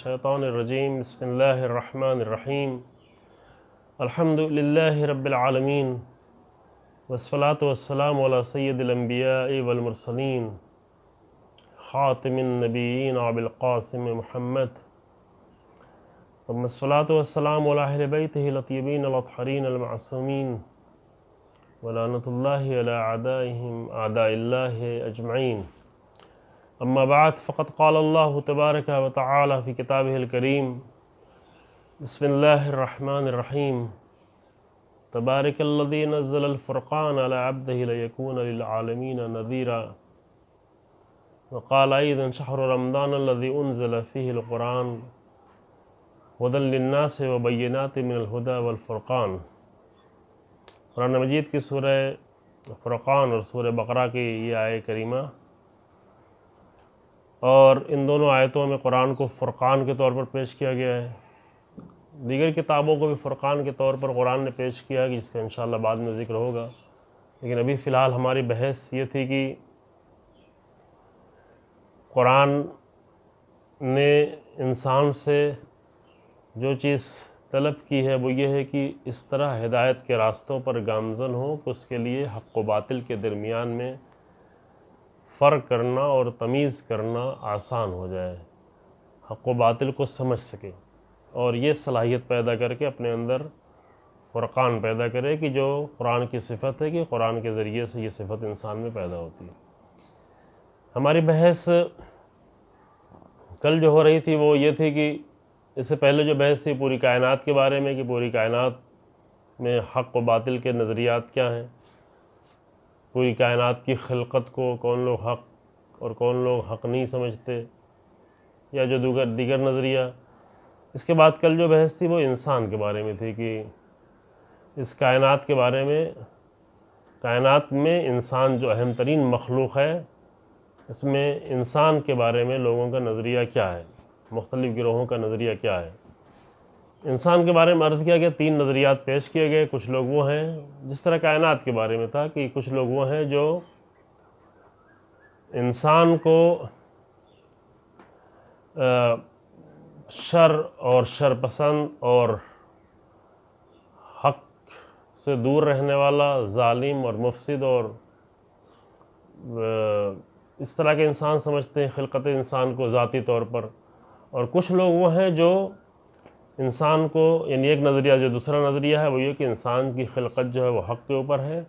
الشیطان الرجیم بسم اللہ الرحمن الرحیم الحمد للہ رب العالمین والصلاة والسلام علی سید الانبیاء والمرسلین خاتم النبیین ابی القاسم محمد والصلاة والسلام علی اہل بیتہ الطیبین الاطہرین المعصومین ولعنۃ اللہ علی اعدائہم اعداء اللہ اجمعین اما بعد فقد قال اللہ تبارک و تعالی فی کتابہ الکریم بسم اللہ الرحمن الرحیم تبارک الذی نزل الفرقان علی عبدہ لیکون للعالمین نذیرا وقال ایضا شہر رمضان الذی انزل فیہ القرآن ہدی للناس وبینات من الہدی والفرقان۔ قرآن مجید کی سورہ فرقان اور سورہ بقرہ کی یہ آیت کریمہ، اور ان دونوں آیتوں میں قرآن کو فرقان کے طور پر پیش کیا گیا ہے۔ دیگر کتابوں کو بھی فرقان کے طور پر قرآن نے پیش کیا ہے، جس کا انشاءاللہ بعد میں ذکر ہوگا، لیکن ابھی فی الحال ہماری بحث یہ تھی کہ قرآن نے انسان سے جو چیز طلب کی ہے وہ یہ ہے کہ اس طرح ہدایت کے راستوں پر گامزن ہو کہ اس کے لیے حق و باطل کے درمیان میں فرق کرنا اور تمیز کرنا آسان ہو جائے، حق و باطل کو سمجھ سکے، اور یہ صلاحیت پیدا کر کے اپنے اندر فرقان پیدا کرے کہ جو قرآن کی صفت ہے کہ قرآن کے ذریعے سے یہ صفت انسان میں پیدا ہوتی ہے۔ ہماری بحث کل جو ہو رہی تھی وہ یہ تھی کہ اس سے پہلے جو بحث تھی پوری کائنات کے بارے میں، کہ پوری کائنات میں حق و باطل کے نظریات کیا ہیں، پوری کائنات کی خلقت کو کون لوگ حق اور کون لوگ حق نہیں سمجھتے، یا جو دیگر نظریہ۔ اس کے بعد کل جو بحث تھی وہ انسان کے بارے میں تھی کہ اس کائنات کے بارے میں، کائنات میں انسان جو اہم ترین مخلوق ہے، اس میں انسان کے بارے میں لوگوں کا نظریہ کیا ہے، مختلف گروہوں کا نظریہ کیا ہے۔ انسان کے بارے میں عرض کیا گیا، 3 نظریات پیش کیے گئے۔ کچھ لوگ وہ ہیں، جس طرح کائنات کے بارے میں تھا کہ کچھ لوگ وہ ہیں جو انسان کو شر اور شر پسند اور حق سے دور رہنے والا، ظالم اور مفسد اور اس طرح کے انسان سمجھتے ہیں خلقت انسان کو ذاتی طور پر۔ اور کچھ لوگ وہ ہیں جو انسان کو، یعنی ایک نظریہ جو دوسرا نظریہ ہے وہ یہ کہ انسان کی خلقت جو ہے وہ حق کے اوپر ہے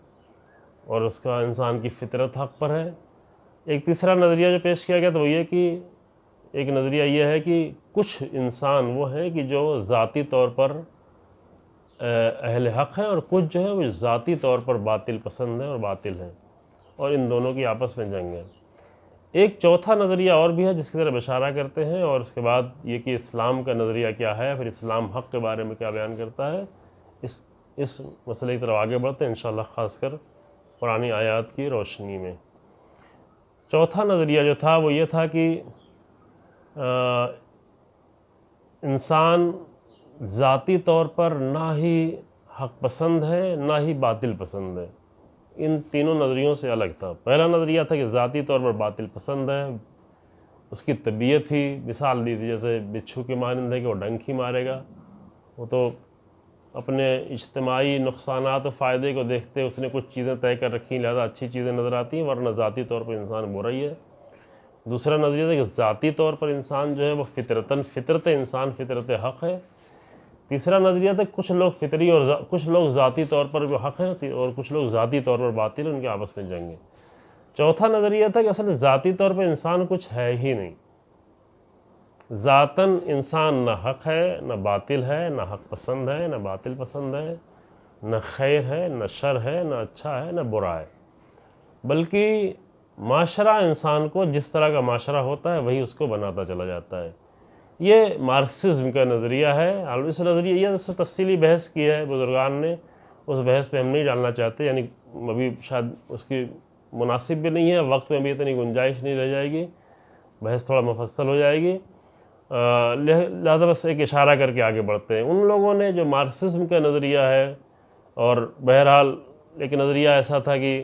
اور اس کا انسان کی فطرت حق پر ہے۔ ایک تیسرا نظریہ جو پیش کیا گیا تو وہ یہ کہ ایک نظریہ یہ ہے کہ کچھ انسان وہ ہیں کہ جو ذاتی طور پر اہل حق ہیں، اور کچھ جو ہے وہ ذاتی طور پر باطل پسند ہیں اور باطل ہیں، اور ان دونوں کی آپس میں جنگ ہے۔ ایک چوتھا نظریہ اور بھی ہے جس کی طرف اشارہ کرتے ہیں، اور اس کے بعد یہ کہ اسلام کا نظریہ کیا ہے، پھر اسلام حق کے بارے میں کیا بیان کرتا ہے۔ اس مسئلے کی طرف آگے بڑھتے ہیں انشاءاللہ، خاص کر قرآنی آیات کی روشنی میں۔ چوتھا نظریہ جو تھا وہ یہ تھا کہ انسان ذاتی طور پر نہ ہی حق پسند ہے نہ ہی باطل پسند ہے، ان تینوں نظریوں سے الگ تھا۔ پہلا نظریہ تھا کہ ذاتی طور پر باطل پسند ہے، اس کی طبیعت ہی مثال دی تھی جیسے بچھو کی مانند ہے کہ وہ ڈنک ہی مارے گا، وہ تو اپنے اجتماعی نقصانات و فائدے کو دیکھتے اس نے کچھ چیزیں طے کر رکھی، لہذا اچھی چیزیں نظر آتی ہیں، ورنہ ذاتی طور پر انسان برا ہی ہے۔ دوسرا نظریہ تھا کہ ذاتی طور پر انسان جو ہے وہ فطرت انسان فطرت حق ہے۔ تیسرا نظریہ تھا کچھ لوگ فطری اور کچھ لوگ ذاتی طور پر جو حق ہیں اور کچھ لوگ ذاتی طور پر باطل ہیں، ان کے آپس میں جنگ ہے۔ چوتھا نظریہ تھا کہ اصل ذاتی طور پر انسان کچھ ہے ہی نہیں، ذاتاً انسان نہ حق ہے نہ باطل ہے، نہ حق پسند ہے نہ باطل پسند ہے، نہ خیر ہے نہ شر ہے، نہ اچھا ہے نہ برا ہے، بلکہ معاشرہ انسان کو جس طرح کا معاشرہ ہوتا ہے وہی اس کو بناتا چلا جاتا ہے۔ یہ مارکسزم کا نظریہ ہے۔ اس نظریہ یہ سے تفصیلی بحث کی ہے بزرگان نے، اس بحث پہ ہم نہیں ڈالنا چاہتے، یعنی ابھی شاید اس کی مناسب بھی نہیں ہے، وقت میں بھی اتنی گنجائش نہیں رہ جائے گی، بحث تھوڑا مفصل ہو جائے گی، لہذا بس ایک اشارہ کر کے آگے بڑھتے ہیں۔ ان لوگوں نے جو مارکسزم کا نظریہ ہے، اور بہرحال ایک نظریہ ایسا تھا کہ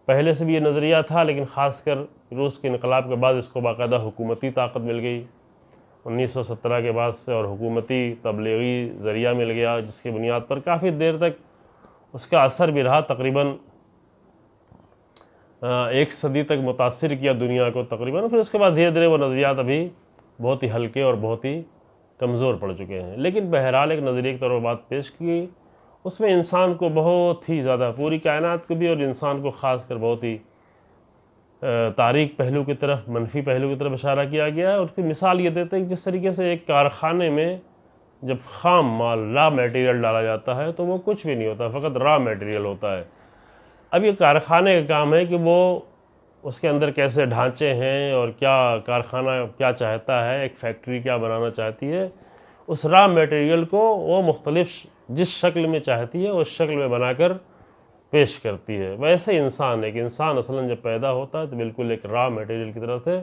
پہلے سے بھی یہ نظریہ تھا، لیکن خاص کر روس کے انقلاب کے بعد اس کو باقاعدہ حکومتی طاقت مل گئی، 1917 کے بعد سے، اور حکومتی تبلیغی ذریعہ مل گیا جس کی بنیاد پر کافی دیر تک اس کا اثر بھی رہا، تقریباً 1 صدی تک متاثر کیا دنیا کو تقریباً. پھر اس کے بعد دھیرے دھیرے وہ نظریات ابھی بہت ہی ہلکے اور بہت ہی کمزور پڑ چکے ہیں. لیکن بہرحال ایک نظریے کی طور پر بات پیش کی، اس میں انسان کو بہت ہی زیادہ، پوری کائنات کو بھی اور انسان کو خاص کر بہت ہی تاریک پہلو کی طرف، منفی پہلو کی طرف اشارہ کیا گیا ہے. اور پھر مثال یہ دیتے ہیں کہ جس طریقے سے ایک کارخانے میں جب خام مال، را میٹیریل ڈالا جاتا ہے تو وہ کچھ بھی نہیں ہوتا، فقط را میٹیریل ہوتا ہے. اب یہ کارخانے کا کام ہے کہ وہ اس کے اندر کیسے ڈھانچے ہیں اور کیا کارخانہ کیا چاہتا ہے، ایک فیکٹری کیا بنانا چاہتی ہے، اس را میٹیریل کو وہ مختلف جس شکل میں چاہتی ہے اس شکل میں بنا کر پیش کرتی ہے. ویسے انسان ہے کہ انسان اصلاً جب پیدا ہوتا ہے تو بالکل ایک را میٹیریل کی طرح سے،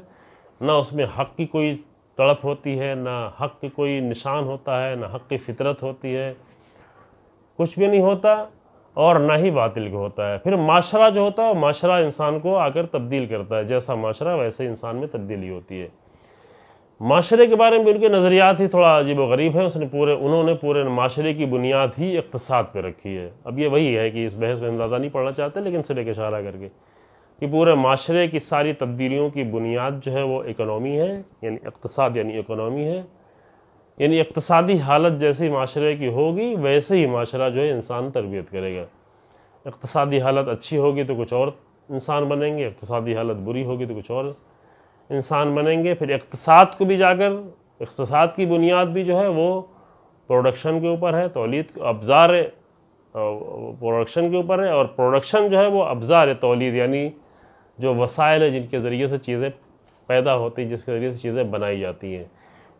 نہ اس میں حق کی کوئی تڑپ ہوتی ہے، نہ حق کی کوئی نشان ہوتا ہے، نہ حق کی فطرت ہوتی ہے، کچھ بھی نہیں ہوتا، اور نہ ہی باطل کو ہوتا ہے. پھر معاشرہ جو ہوتا ہے، معاشرہ انسان کو آ کر تبدیل کرتا ہے، جیسا معاشرہ ویسے انسان میں تبدیلی ہوتی ہے. معاشرے کے بارے میں ان کے نظریات ہی تھوڑا عجیب و غریب ہے. انہوں نے پورے معاشرے کی بنیاد ہی اقتصاد پہ رکھی ہے. اب یہ وہی ہے کہ اس بحث میں ہم زیادہ نہیں پڑھنا چاہتے، لیکن صرف ایک اشارہ کر کے کہ پورے معاشرے کی ساری تبدیلیوں کی بنیاد جو ہے وہ اکنومی ہے، یعنی اقتصاد یعنی اکنومی ہے. یعنی اقتصادی حالت جیسی معاشرے کی ہوگی ویسے ہی معاشرہ جو ہے انسان تربیت کرے گا. اقتصادی حالت اچھی ہوگی تو کچھ اور انسان بنیں گے، اقتصادی حالت بری ہوگی تو کچھ اور انسان بنیں گے. پھر اقتصاد کو بھی جا کر، اقتصاد کی بنیاد بھی جو ہے وہ پروڈکشن کے اوپر ہے، تولید ابزار پروڈکشن کے اوپر ہے، اور پروڈکشن جو ہے وہ ابزار تولید یعنی جو وسائل ہیں جن کے ذریعے سے چیزیں پیدا ہوتی ہیں، جس کے ذریعے سے چیزیں بنائی جاتی ہیں.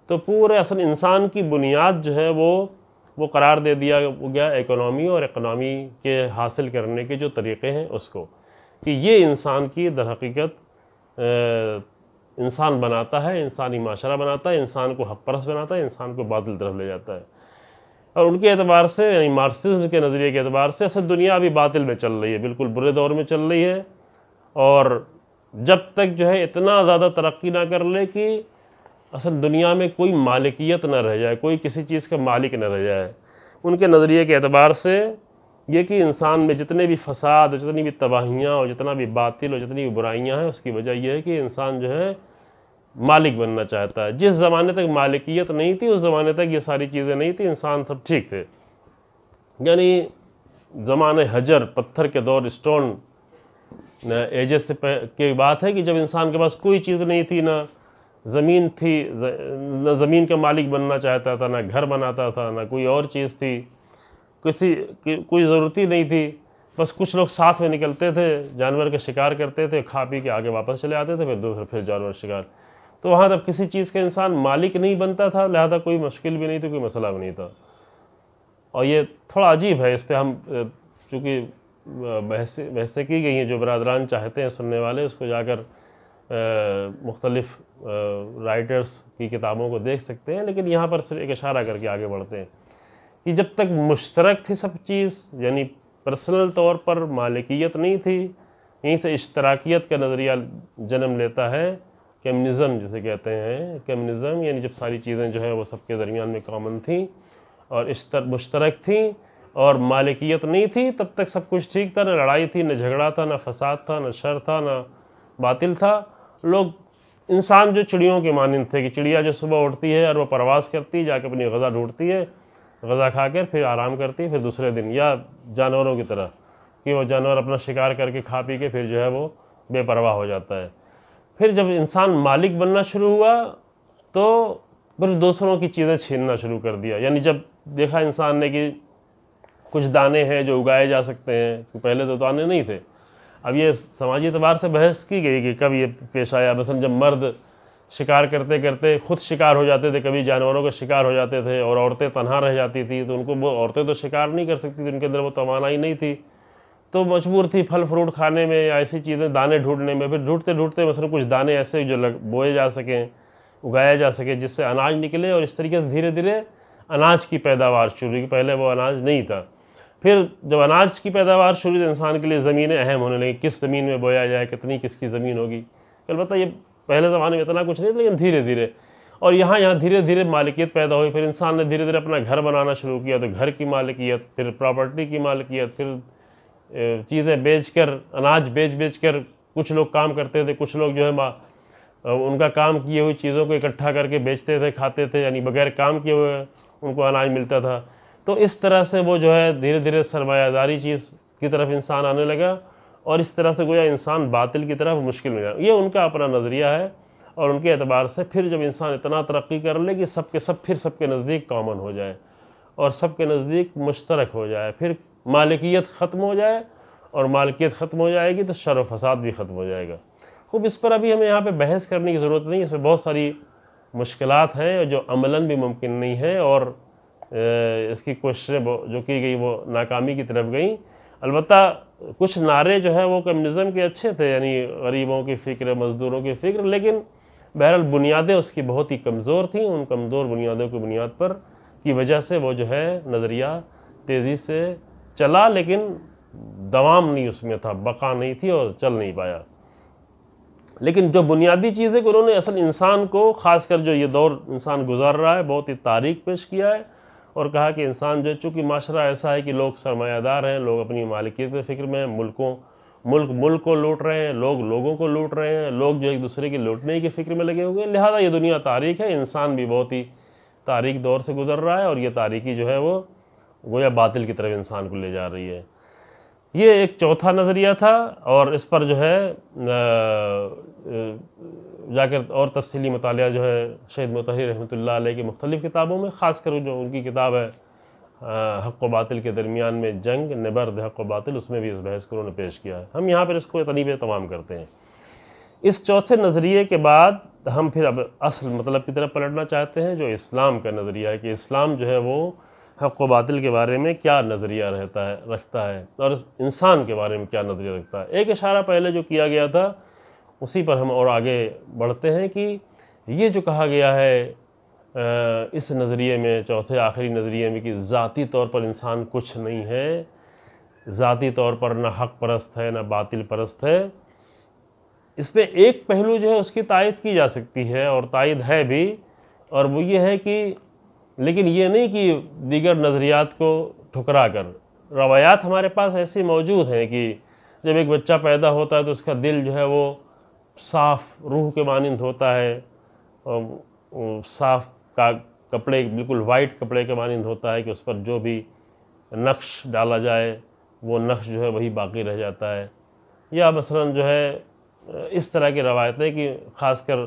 تو پورے اصل انسان کی بنیاد جو ہے وہ قرار دے دیا گیا اکنومی، اور اکنومی کے حاصل کرنے کے جو طریقے ہیں اس کو، کہ یہ انسان کی در حقیقت انسان بناتا ہے، انسانی معاشرہ بناتا ہے، انسان کو حق پرست بناتا ہے، انسان کو باطل طرف لے جاتا ہے. اور ان کے اعتبار سے، یعنی مارکسزم کے نظریے کے اعتبار سے، اصل دنیا ابھی باطل میں چل رہی ہے، بالکل برے دور میں چل رہی ہے. اور جب تک جو ہے اتنا زیادہ ترقی نہ کر لے کہ اصل دنیا میں کوئی مالکیت نہ رہ جائے، کوئی کسی چیز کا مالک نہ رہ جائے. ان کے نظریے کے اعتبار سے یہ کہ انسان میں جتنے بھی فساد اور جتنی بھی تباہیاں اور جتنا بھی باطل اور جتنی بھی برائیاں ہیں، اس کی وجہ یہ ہے کہ انسان جو ہے مالک بننا چاہتا ہے. جس زمانے تک مالکیت نہیں تھی اس زمانے تک یہ ساری چیزیں نہیں تھی، انسان سب ٹھیک تھے. یعنی زمانے حجر، پتھر کے دور، اسٹون ایجز سے کی بات ہے کہ جب انسان کے پاس کوئی چیز نہیں تھی، نہ زمین تھی، نہ زمین کا مالک بننا چاہتا تھا، نہ گھر بناتا تھا، نہ کوئی اور چیز تھی، کوئی ضرورت ہی نہیں تھی. بس کچھ لوگ ساتھ میں نکلتے تھے، جانور کا شکار کرتے تھے، کھا پی کے آگے واپس چلے آتے تھے، پھر جانور شکار. تو وہاں جب کسی چیز کا انسان مالک نہیں بنتا تھا، لہذا کوئی مشکل بھی نہیں تھی، کوئی مسئلہ بھی نہیں تھا. اور یہ تھوڑا عجیب ہے، اس پہ ہم چونکہ بحثیں کی گئی ہیں، جو برادران چاہتے ہیں سننے والے اس کو جا کر مختلف رائٹرز کی کتابوں کو دیکھ سکتے ہیں. لیکن یہاں پر صرف ایک اشارہ کر کے آگے بڑھتے ہیں کہ جب تک مشترک تھی سب چیز، یعنی پرسنل طور پر مالکیت نہیں تھی، یہیں سے اشتراکیت کا نظریہ جنم لیتا ہے، کمیونزم جسے کہتے ہیں. کمیونزم یعنی جب ساری چیزیں جو ہے وہ سب کے درمیان میں کامن تھیں اور مشترک تھیں اور مالکیت نہیں تھی، تب تک سب کچھ ٹھیک تھا. نہ لڑائی تھی، نہ جھگڑا تھا، نہ فساد تھا، نہ شر تھا، نہ باطل تھا. لوگ انسان جو چڑیوں کے مانند تھے، کہ چڑیا جو صبح اٹھتی ہے اور وہ پرواز کرتی ہے، جا کے اپنی غذا ڈھونڈتی ہے، غذا کھا کر پھر آرام کرتی ہے، پھر دوسرے دن، یا جانوروں کی طرح کہ وہ جانور اپنا شکار کر کے کھا پی کے پھر جو ہے وہ بے پرواہ ہو جاتا ہے. پھر جب انسان مالک بننا شروع ہوا تو پھر دوسروں کی چیزیں چھیننا شروع کر دیا. یعنی جب دیکھا انسان نے کہ کچھ دانے ہیں جو اگائے جا سکتے ہیں، پہلے تو دانے نہیں تھے. اب یہ سماجی اعتبار سے بحث کی گئی کہ کب یہ پیش آیا. مثلا جب مرد شکار کرتے کرتے خود شکار ہو جاتے تھے، کبھی جانوروں کا شکار ہو جاتے تھے، اور عورتیں تنہا رہ جاتی تھی، تو ان کو وہ عورتیں تو شکار نہیں کر سکتی تھی، ان کے اندر وہ توانائی نہیں تھی، تو مجبور تھی پھل فروٹ کھانے میں یا ایسی چیزیں دانے ڈھونڈنے میں. پھر ڈھونڈتے ڈھونڈتے مثلا کچھ دانے ایسے جو بوئے جا سکیں، اگایا جا سکے، جس سے اناج نکلے، اور اس طریقے سے دھیرے دھیرے اناج کی پیداوار شروع ہوئی. پہلے وہ اناج نہیں تھا. پھر جب اناج کی پیداوار شروع ہوئی تو انسان کے لیے زمینیں اہم ہونے لگیں، کس زمین میں بویا جائے، کتنی کس کی زمین ہوگی. البتہ یہ پہلے زمانے میں اتنا کچھ نہیں تھا، لیکن دھیرے دھیرے. اور یہاں دھیرے دھیرے مالکیت پیدا ہوئی. پھر انسان نے دھیرے دھیرے اپنا گھر بنانا شروع کیا, تو گھر کی مالکیت, پھر پراپرٹی کی مالکیت, پھر چیزیں بیچ کر, اناج بیچ کر, کچھ لوگ کام کرتے تھے, کچھ لوگ جو ہے ان کا کام کیے ہوئی چیزوں کو اکٹھا کر کے بیچتے تھے, کھاتے تھے, یعنی بغیر کام کیے ہوئے ان کو اناج ملتا تھا. تو اس طرح سے وہ جو ہے دھیرے دھیرے سرمایہ داری چیز کی طرف انسان آنے لگا, اور اس طرح سے گویا انسان باطل کی طرف مشکل میں گیا. یہ ان کا اپنا نظریہ ہے, اور ان کے اعتبار سے پھر جب انسان اتنا ترقی کر لے کہ سب کے نزدیک کامن ہو جائے اور سب کے نزدیک مشترک ہو جائے, پھر مالکیت ختم ہو جائے, اور مالکیت ختم ہو جائے گی تو شر و فساد بھی ختم ہو جائے گا. خوب اس پر ابھی ہمیں یہاں پہ بحث کرنے کی ضرورت نہیں, اس میں بہت ساری مشکلات ہیں جو عملاً بھی ممکن نہیں ہے, اور اس کی کوششیں جو کی گئی وہ ناکامی کی طرف گئیں. البتہ کچھ نعرے جو ہے وہ کمیونزم کے اچھے تھے, یعنی غریبوں کی فکر, مزدوروں کی فکر, لیکن بہرحال بنیادیں اس کی بہت ہی کمزور تھیں. ان کمزور بنیادوں کی بنیاد پر کی وجہ سے وہ جو ہے نظریہ تیزی سے چلا, لیکن دوام نہیں اس میں تھا, بقا نہیں تھی اور چل نہیں پایا. لیکن جو بنیادی چیز ہے کہ انہوں نے اصل انسان کو, خاص کر جو یہ دور انسان گزار رہا ہے, بہت ہی تاریخ پیش کیا ہے, اور کہا کہ انسان جو ہے, چونکہ معاشرہ ایسا ہے کہ لوگ سرمایہ دار ہیں, لوگ اپنی مالکیت کے فکر میں ہیں, ملک کو لوٹ رہے ہیں, لوگ لوگوں کو لوٹ رہے ہیں, لوگ جو ایک دوسرے کی لوٹنے کی فکر میں لگے ہوئے ہیں. لہٰذا یہ دنیا تاریخ ہے, انسان بھی بہت ہی تاریخ دور سے گزر رہا ہے, اور یہ تاریخی جو ہے وہ گویا باطل کی طرف انسان کو لے جا رہی ہے. یہ ایک چوتھا نظریہ تھا, اور اس پر جو ہے جا کر اور تفصیلی مطالعہ جو ہے شہید مطہری رحمۃ اللہ علیہ کی مختلف کتابوں میں, خاص کر جو ان کی کتاب ہے حق و باطل کے درمیان میں جنگ, نبرد حق و باطل, اس میں بھی اس بحث کو انہوں نے پیش کیا ہے. ہم یہاں پر اس کو تنیب تمام کرتے ہیں. اس چوتھے نظریے کے بعد ہم پھر اب اصل مطلب کی طرف پلٹنا چاہتے ہیں, جو اسلام کا نظریہ ہے, کہ اسلام جو ہے وہ حق و باطل کے بارے میں کیا نظریہ رکھتا ہے, اور انسان کے بارے میں کیا نظریہ رکھتا ہے. ایک اشارہ پہلے جو کیا گیا تھا اسی پر ہم اور آگے بڑھتے ہیں, کہ یہ جو کہا گیا ہے اس نظریے میں, چوتھے آخری نظریے میں, کہ ذاتی طور پر انسان کچھ نہیں ہے, ذاتی طور پر نہ حق پرست ہے نہ باطل پرست ہے. اس پہ ایک پہلو جو ہے اس کی تائید کی جا سکتی ہے, اور تائید ہے بھی, اور وہ یہ ہے کہ لیکن یہ نہیں کہ دیگر نظریات کو ٹھکرا کر. روایات ہمارے پاس ایسی موجود ہیں کہ جب ایک بچہ پیدا ہوتا ہے تو اس کا دل جو ہے وہ صاف روح کے مانند ہوتا ہے, صاف کپڑے, بالکل وائٹ کپڑے کے مانند ہوتا ہے, کہ اس پر جو بھی نقش ڈالا جائے وہ نقش جو ہے وہی باقی رہ جاتا ہے. یا مثلاً جو ہے اس طرح کی روایتیں کہ خاص کر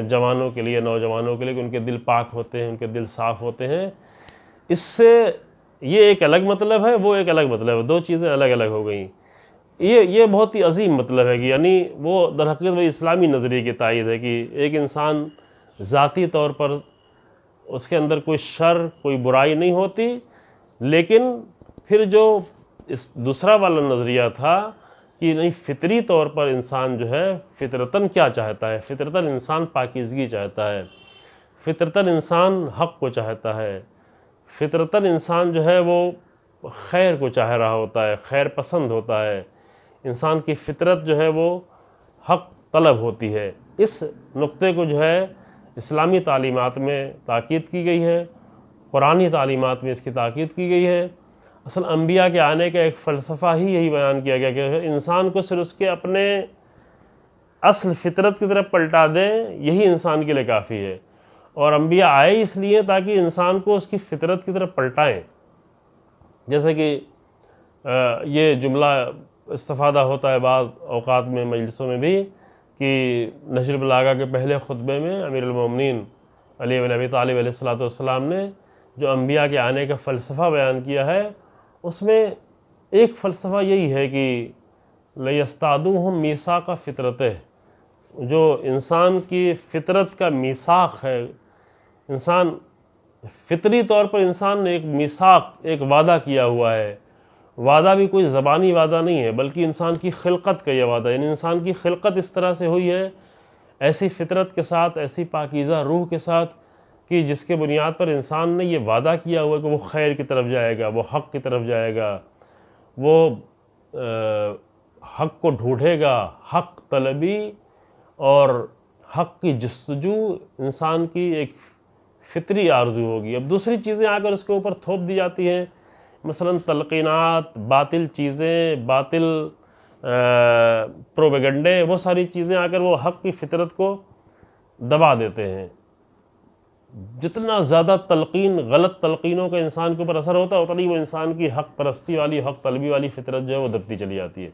جوانوں کے لیے, نوجوانوں کے لیے, کہ ان کے دل پاک ہوتے ہیں, ان کے دل صاف ہوتے ہیں. اس سے یہ ایک الگ مطلب ہے, وہ ایک الگ مطلب ہے, دو چیزیں الگ الگ ہو گئیں. یہ بہت ہی عظیم مطلب ہے, کہ یعنی وہ در حقیقت وہ اسلامی نظریے کی تائید ہے, کہ ایک انسان ذاتی طور پر اس کے اندر کوئی شر, کوئی برائی نہیں ہوتی, لیکن پھر جو اس دوسرا والا نظریہ تھا کہ نہیں, فطری طور پر انسان جو ہے فطرتاً کیا چاہتا ہے, فطرتاً انسان پاکیزگی چاہتا ہے, فطرتاً انسان حق کو چاہتا ہے, فطرتاً انسان جو ہے وہ خیر کو چاہ رہا ہوتا ہے, خیر پسند ہوتا ہے, انسان کی فطرت جو ہے وہ حق طلب ہوتی ہے. اس نقطے کو جو ہے اسلامی تعلیمات میں تاکید کی گئی ہے, قرآنی تعلیمات میں اس کی تاکید کی گئی ہے. اصل انبیاء کے آنے کا ایک فلسفہ ہی یہی بیان کیا گیا کہ انسان کو صرف اس کے اپنے اصل فطرت کی طرف پلٹا دیں, یہی انسان کے لیے کافی ہے. اور انبیاء آئے اس لیے تاکہ انسان کو اس کی فطرت کی طرف پلٹائیں. جیسے کہ یہ جملہ استفادہ ہوتا ہے بعض اوقات میں مجلسوں میں بھی, کہ نہج البلاغہ کے پہلے خطبے میں امیر المومنین علی بن ابی طالب علیہ السلام نے جو انبیاء کے آنے کا فلسفہ بیان کیا ہے, اس میں ایک فلسفہ یہی ہے کہ لَيَسْتَعْدُوهُمْ مِيثَاقَ فِطْرَتِهِ, جو انسان کی فطرت کا میثاق ہے. انسان فطری طور پر انسان نے ایک میثاق, ایک وعدہ کیا ہوا ہے. وعدہ بھی کوئی زبانی وعدہ نہیں ہے, بلکہ انسان کی خلقت کا یہ وعدہ ہے. یعنی انسان کی خلقت اس طرح سے ہوئی ہے, ایسی فطرت کے ساتھ, ایسی پاکیزہ روح کے ساتھ, کہ جس کے بنیاد پر انسان نے یہ وعدہ کیا ہوا ہے کہ وہ خیر کی طرف جائے گا, وہ حق کی طرف جائے گا, وہ حق کو ڈھونڈے گا, حق طلبی اور حق کی جستجو انسان کی ایک فطری آرزو ہوگی۔ اب دوسری چیزیں آ کر اس کے اوپر تھوپ دی جاتی ہیں، مثلاً تلقینات، باطل چیزیں، باطل پروپیگنڈے، وہ ساری چیزیں آ کر وہ حق کی فطرت کو دبا دیتے ہیں۔ جتنا زیادہ تلقین، غلط تلقینوں کا انسان کے اوپر اثر ہوتا ہے، اتنا ہی وہ انسان کی حق پرستی والی، حق طلبی والی فطرت جو ہے وہ دبتی چلی جاتی ہے۔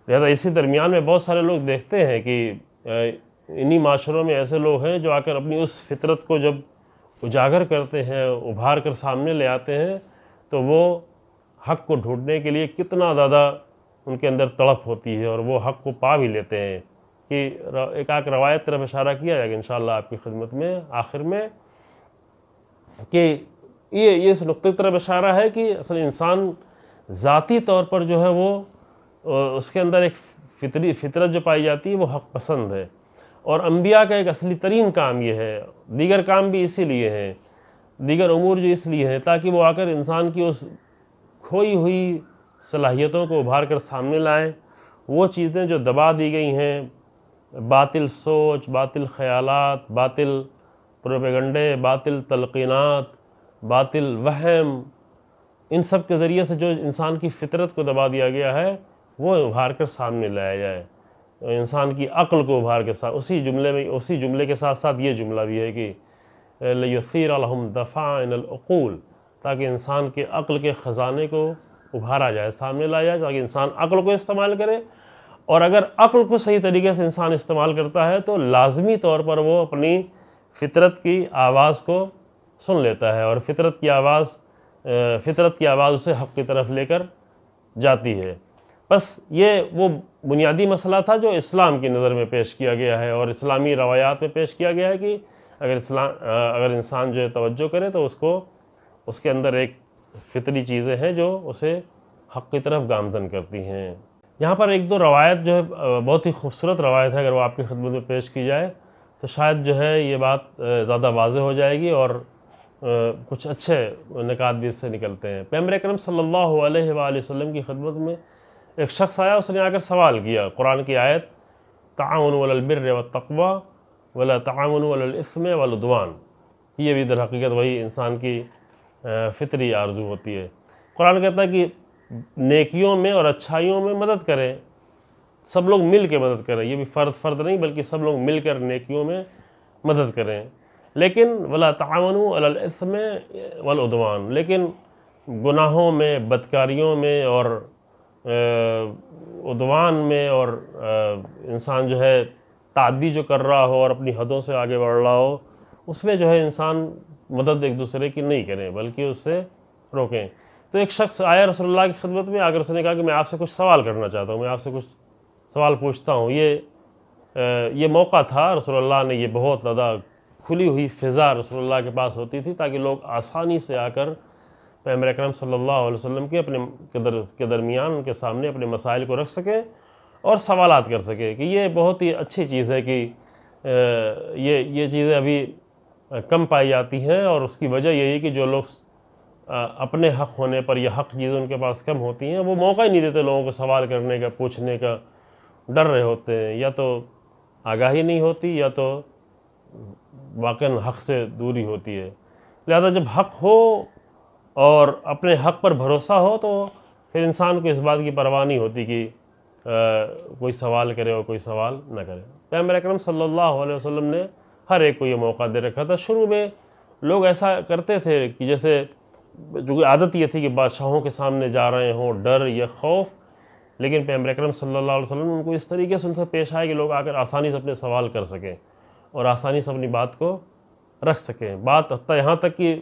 لہذا اسی درمیان میں بہت سارے لوگ دیکھتے ہیں کہ انہی معاشروں میں ایسے لوگ ہیں جو آ کر اپنی اس فطرت کو جب اجاگر کرتے ہیں، ابھار کر سامنے لے آتے ہیں، تو وہ حق کو ڈھونڈنے کے لیے کتنا زیادہ ان کے اندر تڑپ ہوتی ہے اور وہ حق کو پا بھی لیتے ہیں۔ کہ ایک روایت طرف اشارہ کیا جائے گا انشاءاللہ آپ کی خدمت میں آخر میں، کہ یہ اس نقطے طرف اشارہ ہے کہ اصل انسان ذاتی طور پر جو ہے وہ اس کے اندر ایک فطرت جو پائی جاتی ہے وہ حق پسند ہے، اور انبیاء کا ایک اصلی ترین کام یہ ہے، دیگر کام بھی اسی لیے ہیں، دیگر امور جو اس لیے ہیں تاکہ وہ آ کر انسان کی اس کھوئی ہوئی صلاحیتوں کو ابھار کر سامنے لائیں، وہ چیزیں جو دبا دی گئی ہیں، باطل سوچ، باطل خیالات، باطل پروپیگنڈے، باطل تلقینات، باطل وہم، ان سب کے ذریعے سے جو انسان کی فطرت کو دبا دیا گیا ہے وہ ابھار کر سامنے لایا جائے، انسان کی عقل کو ابھار کے ساتھ۔ اسی جملے کے ساتھ ساتھ یہ جملہ بھی ہے کہ لِيُثِيرَ لَهُمْ دَفَائِنَ الْعُقُولِ، تاکہ انسان کے عقل کے خزانے کو ابھارا جائے، سامنے لایا جائے، تاکہ انسان عقل کو استعمال کرے، اور اگر عقل کو صحیح طریقے سے انسان استعمال کرتا ہے تو لازمی طور پر وہ اپنی فطرت کی آواز کو سن لیتا ہے، اور فطرت کی آواز اسے حق کی طرف لے کر جاتی ہے۔ بس یہ وہ بنیادی مسئلہ تھا جو اسلام کی نظر میں پیش کیا گیا ہے، اور اسلامی روایات میں پیش کیا گیا ہے کہ اگر انسان جو ہے توجہ کرے تو اس کے اندر ایک فطری چیزیں ہیں جو اسے حق کی طرف گامزن کرتی ہیں۔ یہاں پر ایک دو روایت جو ہے بہت ہی خوبصورت روایت ہے، اگر وہ آپ کی خدمت میں پیش کی جائے تو شاید جو ہے یہ بات زیادہ واضح ہو جائے گی، اور کچھ اچھے نکات بھی اس سے نکلتے ہیں۔ پیغمبر اکرم صلی اللہ علیہ وآلہ وسلم کی خدمت میں ایک شخص آیا، اس نے آ کر سوال کیا قرآن کی آیت تعاونوا علی البر والتقوی ولا تعاونوا علی الاثم والعدوان، یہ بھی در حقیقت وہی انسان کی فطری آرزو ہوتی ہے۔ قرآن کہتا ہے کہ نیکیوں میں اور اچھائیوں میں مدد کریں، سب لوگ مل کے مدد کریں، یہ بھی فرد نہیں بلکہ سب لوگ مل کر نیکیوں میں مدد کریں، لیکن ولا تعاونوا علی الاثم والعدوان، لیکن گناہوں میں، بدکاریوں میں اور عدوان میں، اور انسان جو ہے تعدی جو کر رہا ہو اور اپنی حدوں سے آگے بڑھ رہا ہو، اس میں جو ہے انسان مدد ایک دوسرے کی نہیں کریں بلکہ اس سے روکیں۔ تو ایک شخص آیا رسول اللہ کی خدمت میں، آ کر اس نے کہا کہ میں آپ سے کچھ سوال کرنا چاہتا ہوں، میں آپ سے کچھ سوال پوچھتا ہوں۔ یہ موقع تھا، رسول اللہ نے، یہ بہت زیادہ کھلی ہوئی فضا رسول اللہ کے پاس ہوتی تھی تاکہ لوگ آسانی سے آ کر پیغمبر اکرم صلی اللہ علیہ وسلم کے درمیان ان کے سامنے اپنے مسائل کو رکھ سکیں اور سوالات کر سکیں، کہ یہ بہت ہی اچھی چیز ہے کہ یہ چیزیں ابھی کم پائی جاتی ہیں، اور اس کی وجہ یہی ہے کہ جو لوگ اپنے حق ہونے پر یا حق چیزیں ان کے پاس کم ہوتی ہیں وہ موقع ہی نہیں دیتے لوگوں کو سوال کرنے کا، پوچھنے کا، ڈر رہے ہوتے ہیں، یا تو آگاہی نہیں ہوتی یا تو واقعاً حق سے دوری ہوتی ہے۔ لہذا جب حق ہو اور اپنے حق پر بھروسہ ہو تو پھر انسان کو اس بات کی پرواہ نہیں ہوتی کہ کوئی سوال کرے اور کوئی سوال نہ کرے۔ پیغمبر اکرم صلی اللہ علیہ وسلم نے ہر ایک کو یہ موقع دے رکھا تھا۔ شروع میں لوگ ایسا کرتے تھے کہ جیسے جو کہ عادت یہ تھی کہ بادشاہوں کے سامنے جا رہے ہوں، ڈر یا خوف، لیکن پیغمبر اکرم صلی اللہ علیہ وسلم ان کو اس طریقے سے ان سے پیش آئے کہ لوگ آ کر آسانی سے اپنے سوال کر سکیں اور آسانی سے اپنی بات کو رکھ سکیں۔ بات حتیٰ یہاں تک کہ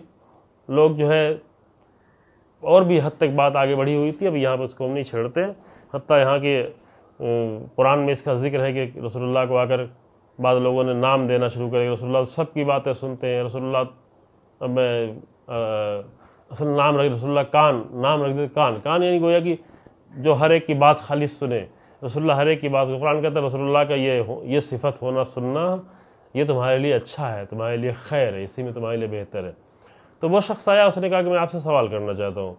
لوگ جو ہے اور بھی حد تک بات آگے بڑھی ہوئی تھی، اب یہاں پہ اس کو ہم نہیں چھیڑتے، حتیٰ یہاں کے قرآن میں اس کا ذکر ہے کہ رسول اللہ کو آ کر بعض لوگوں نے نام دینا شروع کرے، رسول اللہ سب کی باتیں سنتے ہیں، رسول اللہ اصل نام رکھ رسول اللہ نام رکھ دیتے کان، یعنی گویا کہ جو ہر ایک کی بات خالص سنے، رسول اللہ ہر ایک کی بات کو، قرآن کہتا ہے رسول اللہ کا یہ صفت ہونا سننا یہ تمہارے لیے اچھا ہے، تمہارے لیے خیر ہے، اسی میں تمہارے لیے بہتر ہے۔ تو وہ شخص آیا، اس نے کہا کہ میں آپ سے سوال کرنا چاہتا ہوں۔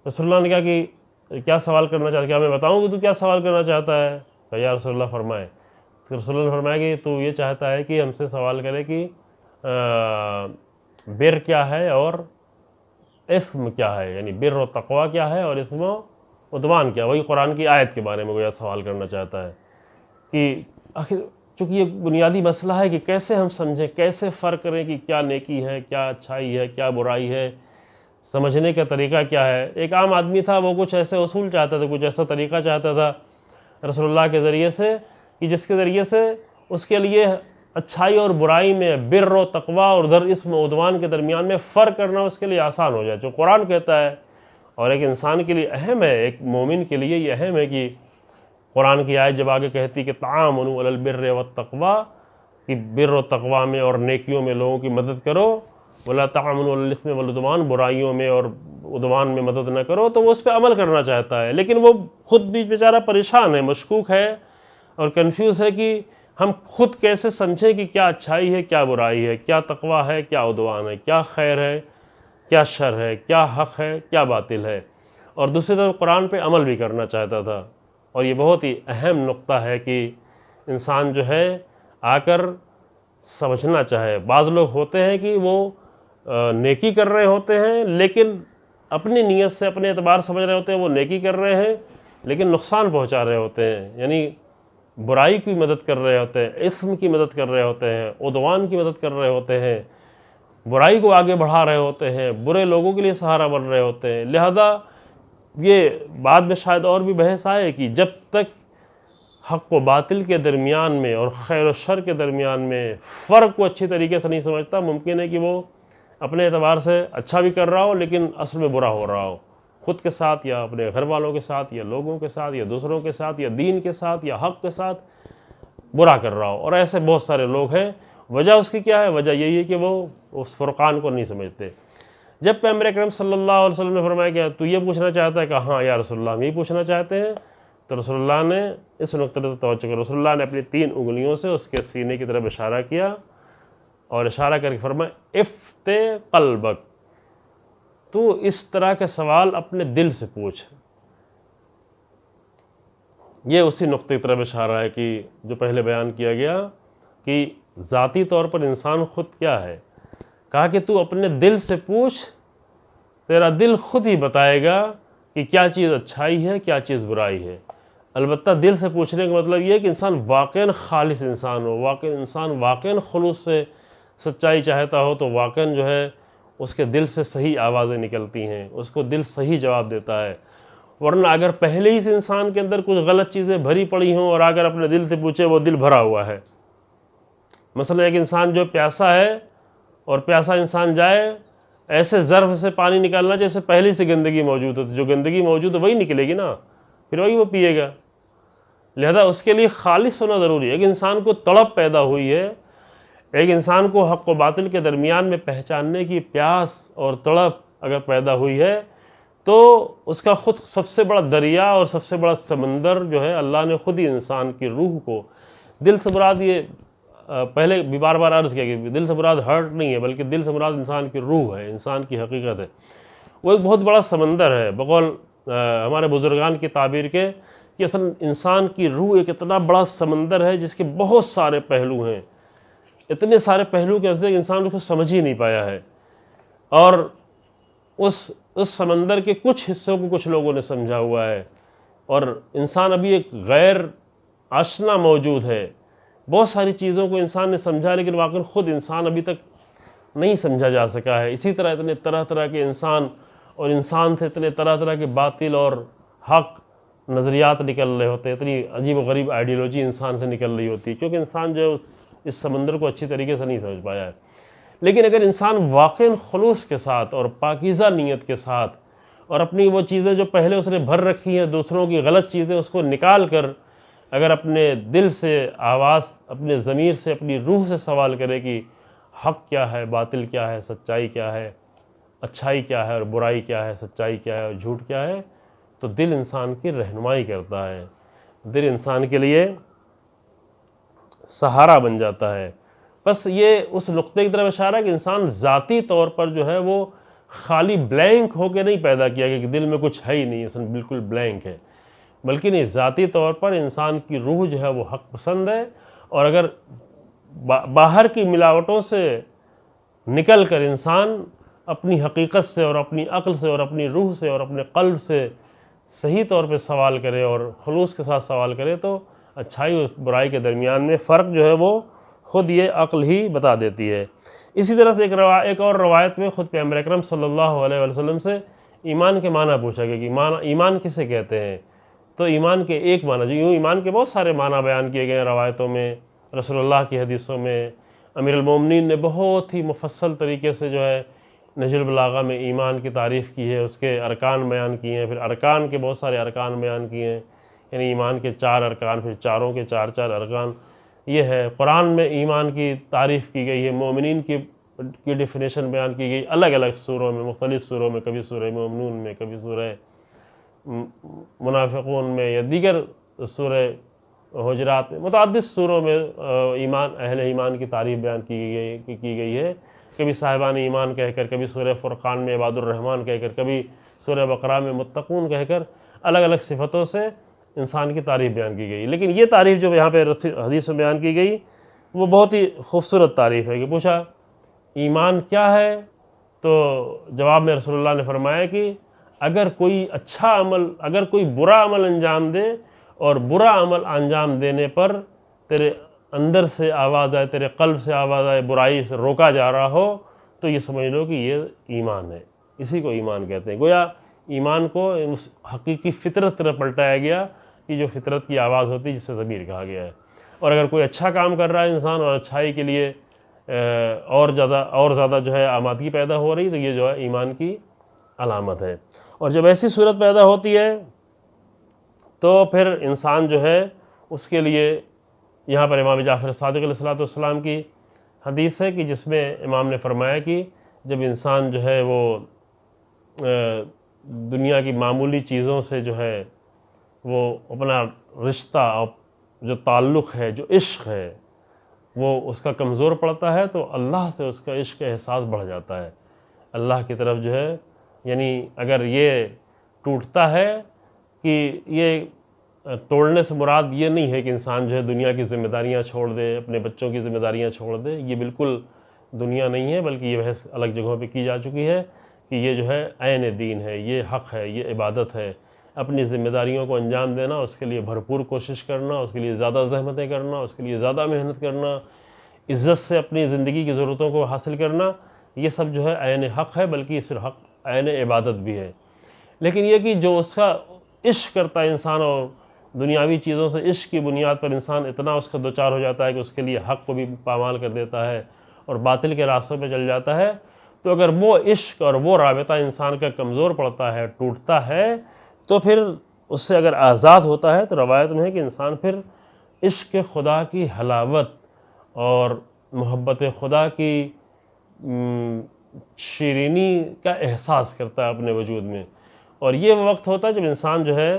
رسول اللہ نے کہا کہ کیا سوال کرنا چاہتا ہے، کیا میں بتاؤں کہ تو کیا سوال کرنا چاہتا ہے؟ کہ یا رسول اللہ فرمائے۔ رسول اللہ نے فرمایا کہ تو یہ چاہتا ہے کہ ہم سے سوال کرے کہ بر کیا ہے اور اسم کیا ہے، یعنی بر و تقوی کیا ہے اور اسم و عدوان کیا ہے. وہی قرآن کی آیت کے بارے میں وہ سوال کرنا چاہتا ہے کہ آخر چونکہ یہ بنیادی مسئلہ ہے کہ کیسے ہم سمجھیں، کیسے فرق کریں کہ کیا نیکی ہے، کیا اچھائی ہے، کیا برائی ہے، سمجھنے کا طریقہ کیا ہے. ایک عام آدمی تھا، وہ کچھ ایسے اصول چاہتا تھا، کچھ ایسا طریقہ چاہتا تھا رسول اللہ کے ذریعے سے کہ جس کے ذریعے سے اس کے لیے اچھائی اور برائی میں، بر و تقوی اور ادھر اسم و عدوان کے درمیان میں فرق کرنا اس کے لیے آسان ہو جائے، جو قرآن کہتا ہے. اور ایک انسان کے لیے اہم ہے، ایک مومن کے لیے یہ اہم ہے کہ قرآن کی آیت جب آگے کہتی کہ تعاونوا علی البر والتقوی، کہ بر و تقوی میں اور نیکیوں میں لوگوں کی مدد کرو، ولا تعاونوا علی الاثم والعدوان، برائیوں میں اور عدوان میں مدد نہ کرو، تو وہ اس پہ عمل کرنا چاہتا ہے. لیکن وہ خود بھی بیچارہ پریشان ہے، مشکوک ہے اور کنفیوز ہے کہ ہم خود کیسے سمجھیں کہ کیا اچھائی ہے، کیا برائی ہے، کیا تقوی ہے، کیا عدوان ہے، کیا خیر ہے، کیا شر ہے، کیا حق ہے، کیا باطل ہے. اور دوسری طرف قرآن پہ عمل بھی کرنا چاہتا تھا. اور یہ بہت ہی اہم نقطہ ہے کہ انسان جو ہے آ کر سمجھنا چاہے. بعض لوگ ہوتے ہیں کہ وہ نیکی کر رہے ہوتے ہیں، لیکن اپنی نیت سے، اپنے اعتبار سمجھ رہے ہوتے ہیں وہ نیکی کر رہے ہیں، لیکن نقصان پہنچا رہے ہوتے ہیں، یعنی برائی کی مدد کر رہے ہوتے ہیں، اسم کی مدد کر رہے ہوتے ہیں، عدوان کی مدد کر رہے ہوتے ہیں، برائی کو آگے بڑھا رہے ہوتے ہیں، برے لوگوں کے لیے سہارا بن رہے ہوتے ہیں. لہذا یہ بعد میں شاید اور بھی بحث آئے کہ جب تک حق و باطل کے درمیان میں اور خیر و شر کے درمیان میں فرق کو اچھی طریقے سے نہیں سمجھتا، ممکن ہے کہ وہ اپنے اعتبار سے اچھا بھی کر رہا ہو لیکن اصل میں برا ہو رہا ہو، خود کے ساتھ یا اپنے گھر والوں کے ساتھ یا لوگوں کے ساتھ یا دوسروں کے ساتھ یا دین کے ساتھ یا حق کے ساتھ برا کر رہا ہو. اور ایسے بہت سارے لوگ ہیں. وجہ اس کی کیا ہے؟ وجہ یہی ہے کہ وہ اس فرقان کو نہیں سمجھتے. جب پیغمبر اکرم صلی اللہ علیہ وسلم نے فرمایا کہ تو یہ پوچھنا چاہتا ہے کہ ہاں یا رسول اللہ ہم یہ پوچھنا چاہتے ہیں، تو رسول اللہ نے اس نقطے پر توجہ کیا. رسول اللہ نے اپنی 3 انگلیوں سے اس کے سینے کی طرف اشارہ کیا اور اشارہ کر کے فرمایا افت قلبک، تو اس طرح کے سوال اپنے دل سے پوچھ. یہ اسی نقطے کی طرف اشارہ ہے کہ جو پہلے بیان کیا گیا کہ ذاتی طور پر انسان خود کیا ہے. کہا کہ تو اپنے دل سے پوچھ، تیرا دل خود ہی بتائے گا کہ کیا چیز اچھائی ہے، کیا چیز برائی ہے. البتہ دل سے پوچھنے کا مطلب یہ ہے کہ انسان واقعاً خالص انسان ہو، انسان واقعاً خلوص سے سچائی چاہتا ہو، تو واقعاً جو ہے اس کے دل سے صحیح آوازیں نکلتی ہیں، اس کو دل صحیح جواب دیتا ہے. ورنہ اگر پہلے ہی سے انسان کے اندر کچھ غلط چیزیں بھری پڑی ہوں اور اگر اپنے دل سے پوچھے وہ دل بھرا ہوا ہے. مثلا ایک انسان جو پیاسا ہے اور پیاسا انسان جائے ایسے ظرف سے پانی نکالنا جیسے پہلے سے گندگی موجود ہے، تو جو گندگی موجود ہے وہی نکلے گی نا، پھر وہی وہ پیے گا. لہذا اس کے لیے خالص ہونا ضروری ہے. ایک انسان کو تڑپ پیدا ہوئی ہے، ایک انسان کو حق و باطل کے درمیان میں پہچاننے کی پیاس اور تڑپ اگر پیدا ہوئی ہے، تو اس کا خود سب سے بڑا دریا اور سب سے بڑا سمندر جو ہے اللہ نے خود ہی انسان کی روح کو، دل سے مراد یہ پہلے بھی بار بار عرض کیا کہ دل سے مراد ہارٹ نہیں ہے، بلکہ دل سے مراد انسان کی روح ہے، انسان کی حقیقت ہے. وہ ایک بہت بڑا سمندر ہے. بقول ہمارے بزرگان کی تعبیر کے کہ اصل انسان کی روح ایک اتنا بڑا سمندر ہے جس کے بہت سارے پہلو ہیں، اتنے سارے پہلو کے وجہ انسان اس کو سمجھ ہی نہیں پایا ہے. اور اس سمندر کے کچھ حصوں کو کچھ لوگوں نے سمجھا ہوا ہے، اور انسان ابھی ایک غیر آشنا موجود ہے. بہت ساری چیزوں کو انسان نے سمجھا لیکن واقعی خود انسان ابھی تک نہیں سمجھا جا سکا ہے. اسی طرح اتنے طرح طرح کے انسان اور انسان سے اتنے طرح طرح کے باطل اور حق نظریات نکل رہے ہوتے ہیں، اتنی عجیب و غریب آئیڈیالوجی انسان سے نکل رہی ہوتی ہے، کیونکہ انسان جو ہے اس سمندر کو اچھی طریقے سے نہیں سمجھ پایا ہے. لیکن اگر انسان واقعاً خلوص کے ساتھ اور پاکیزہ نیت کے ساتھ اور اپنی وہ چیزیں جو پہلے اس نے بھر رکھی ہیں، دوسروں کی غلط چیزیں، اس کو نکال کر اگر اپنے دل سے آواز، اپنے ضمیر سے، اپنی روح سے سوال کرے کہ حق کیا ہے، باطل کیا ہے، سچائی کیا ہے، اچھائی کیا ہے اور برائی کیا ہے، سچائی کیا ہے اور جھوٹ کیا ہے، تو دل انسان کی رہنمائی کرتا ہے، دل انسان کے لیے سہارا بن جاتا ہے. بس یہ اس نقطے کی طرف اشارہ ہے کہ انسان ذاتی طور پر جو ہے وہ خالی بلینک ہو کے نہیں پیدا کیا کہ دل میں کچھ ہے ہی نہیں، اصل بالکل بلینک ہے، بلکہ نہیں، ذاتی طور پر انسان کی روح جو ہے وہ حق پسند ہے اور اگر باہر کی ملاوٹوں سے نکل کر انسان اپنی حقیقت سے اور اپنی عقل سے اور اپنی روح سے اور اپنے قلب سے صحیح طور پہ سوال کرے اور خلوص کے ساتھ سوال کرے تو اچھائی اور برائی کے درمیان میں فرق جو ہے وہ خود یہ عقل ہی بتا دیتی ہے۔ اسی طرح سے ایک اور روایت میں خود پیغمبر اکرم صلی اللہ علیہ وسلم سے ایمان کے معنی پوچھا گیا کہ ایمان کسے کہتے ہیں؟ تو ایمان کے ایک معنی، جو یوں ایمان کے بہت سارے معنی بیان کیے گئے ہیں روایتوں میں، رسول اللہ کی حدیثوں میں، امیر المومنین نے بہت ہی مفصل طریقے سے جو ہے نہج البلاغہ میں ایمان کی تعریف کی ہے، اس کے ارکان بیان کیے ہیں، پھر ارکان کے بہت سارے ارکان بیان کیے ہیں، یعنی ایمان کے 4 ارکان، پھر چاروں کے 4 ارکان یہ ہے۔ قرآن میں ایمان کی تعریف کی گئی ہے، مومنین کی ڈیفینیشن بیان کی گئی الگ الگ سوروں میں، مختلف سوروں میں، کبھی سورہ مومنون میں، کبھی سورہ منافقون میں، یا دیگر سورہ حجرات میں، متعدد سوروں میں ایمان، اہل ایمان کی تعریف بیان کی گئی ہے، کبھی صاحبان ایمان کہہ کر، کبھی سورہ فرقان میں عباد الرحمن کہہ کر، کبھی سورہ بقرہ میں متقون کہہ کر، الگ الگ صفتوں سے انسان کی تعریف بیان کی گئی۔ لیکن یہ تعریف جو یہاں پہ حدیث میں بیان کی گئی وہ بہت ہی خوبصورت تعریف ہے کہ پوچھا ایمان کیا ہے؟ تو جواب میں رسول اللہ نے فرمایا کہ اگر کوئی اچھا عمل، اگر کوئی برا عمل انجام دے اور برا عمل انجام دینے پر تیرے اندر سے آواز آئے، تیرے قلب سے آواز آئے، برائی سے روکا جا رہا ہو، تو یہ سمجھ لو کہ یہ ایمان ہے، اسی کو ایمان کہتے ہیں۔ گویا ایمان کو اس حقیقی فطرت طرف پلٹایا گیا کہ جو فطرت کی آواز ہوتی ہے جسے ضمیر کہا گیا ہے۔ اور اگر کوئی اچھا کام کر رہا ہے انسان اور اچھائی کے لیے اور زیادہ جو ہے آمادگی پیدا ہو رہی، تو یہ جو ہے ایمان کی علامت ہے۔ اور جب ایسی صورت پیدا ہوتی ہے تو پھر انسان جو ہے اس کے لیے، یہاں پر امام جعفر صادق علیہ السلام کی حدیث ہے کہ جس میں امام نے فرمایا کہ جب انسان جو ہے وہ دنیا کی معمولی چیزوں سے جو ہے وہ اپنا رشتہ اور جو تعلق ہے، جو عشق ہے، وہ اس کا کمزور پڑتا ہے تو اللہ سے اس کا عشق کا احساس بڑھ جاتا ہے، اللہ کی طرف جو ہے، یعنی اگر یہ ٹوٹتا ہے کہ یہ توڑنے سے مراد یہ نہیں ہے کہ انسان جو ہے دنیا کی ذمہ داریاں چھوڑ دے، اپنے بچوں کی ذمہ داریاں چھوڑ دے، یہ بالکل دنیا نہیں ہے، بلکہ یہ بحث الگ جگہوں پہ کی جا چکی ہے کہ یہ جو ہے عین دین ہے، یہ حق ہے، یہ عبادت ہے۔ اپنی ذمہ داریوں کو انجام دینا، اس کے لیے بھرپور کوشش کرنا، اس کے لیے زیادہ زحمتیں کرنا، اس کے لیے زیادہ محنت کرنا، عزت سے اپنی زندگی کی ضرورتوں کو حاصل کرنا، یہ سب جو ہے عین حق ہے، بلکہ یہ صرف حق عین عبادت بھی ہے۔ لیکن یہ کہ جو اس کا عشق کرتا ہے انسان اور دنیاوی چیزوں سے عشق کی بنیاد پر انسان اتنا اس کا دوچار ہو جاتا ہے کہ اس کے لیے حق کو بھی پامال کر دیتا ہے اور باطل کے راستوں پہ چل جاتا ہے، تو اگر وہ عشق اور وہ رابطہ انسان کا کمزور پڑتا ہے، ٹوٹتا ہے، تو پھر اس سے اگر آزاد ہوتا ہے تو روایت میں ہے کہ انسان پھر عشق خدا کی حلاوت اور محبت خدا کی شیرینی کا احساس کرتا ہے اپنے وجود میں، اور یہ وہ وقت ہوتا ہے جب انسان جو ہے